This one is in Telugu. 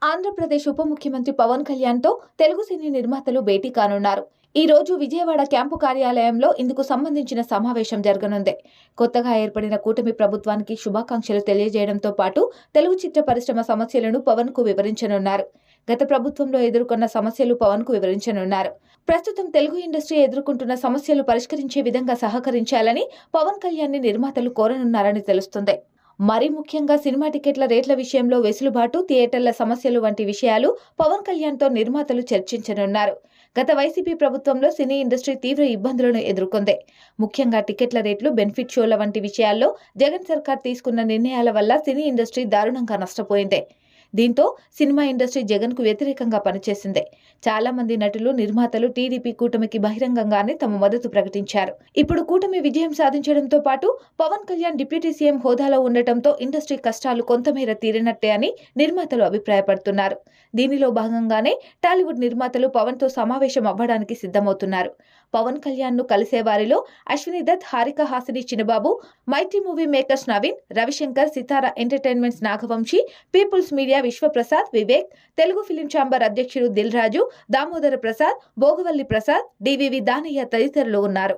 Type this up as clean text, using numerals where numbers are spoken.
ఆంధ్రప్రదేశ్ ఉప ముఖ్యమంత్రి పవన్ కళ్యాణ్తో తెలుగు సినీ నిర్మాతలు భేటీ కానున్నారు. ఈ రోజు విజయవాడ క్యాంపు కార్యాలయంలో ఇందుకు సంబంధించిన సమావేశం జరగనుంది. కొత్తగా ఏర్పడిన కూటమి ప్రభుత్వానికి శుభాకాంక్షలు తెలియజేయడంతో పాటు తెలుగు చిత్ర పరిశ్రమ సమస్యలను పవన్ కు వివరించనున్నారు. గత ప్రభుత్వంలో ఎదుర్కొన్న సమస్యలు పవన్ కు వివరించనున్నారు. ప్రస్తుతం తెలుగు ఇండస్ట్రీ ఎదుర్కొంటున్న సమస్యలు పరిష్కరించే విధంగా సహకరించాలని పవన్ కళ్యాణ్ ని నిర్మాతలు కోరనున్నారని తెలుస్తుంది. మరీ ముఖ్యంగా సినిమా టికెట్ల రేట్ల విషయంలో వెసులుబాటు, థియేటర్ల సమస్యలు వంటి విషయాలు పవన్ కళ్యాణ్తో నిర్మాతలు చర్చించనున్నారు. గత వైసీపీ ప్రభుత్వంలో సినీ ఇండస్ట్రీ తీవ్ర ఇబ్బందులను ఎదుర్కొంది. ముఖ్యంగా టికెట్ల రేట్లు, బెనిఫిట్ షోల వంటి విషయాల్లో జగన్ సర్కార్ తీసుకున్న నిర్ణయాల వల్ల సినీ ఇండస్ట్రీ దారుణంగా నష్టపోయింది. దీంతో సినిమా ఇండస్ట్రీ జగన్ కు వ్యతిరేకంగా పనిచేసింది. చాలా మంది నటులు, నిర్మాతలు టీడీపీ కూటమికి బహిరంగంగానే తమ మద్దతు ప్రకటించారు. ఇప్పుడు కూటమి విజయం సాధించడంతో పాటు పవన్ కళ్యాణ్ డిప్యూటీ సీఎం హోదాలో ఉండటంతో ఇండస్ట్రీ కష్టాలు కొంతమేర తీరినట్టే అని నిర్మాతలు అభిప్రాయపడుతున్నారు. దీనిలో భాగంగానే టాలీవుడ్ నిర్మాతలు పవన్ తో సమావేశం అవ్వడానికి సిద్ధమవుతున్నారు. పవన్ కళ్యాణ్ ను కలిసే వారిలో Ashwini Dutt, Haarika Hassine Chinnababu, Mythri Movie Makers Naveen, Ravishankar, Sithara Entertainments Nagavamsi, People's Media Vishwaprasad, Vivek, Telugu Film Chamber అధ్యక్షుడు దిల్ రాజు, దామోదర ప్రసాద్, భోగవల్లి ప్రసాద్, డివివి దానయ్య తదితరులు ఉన్నారు.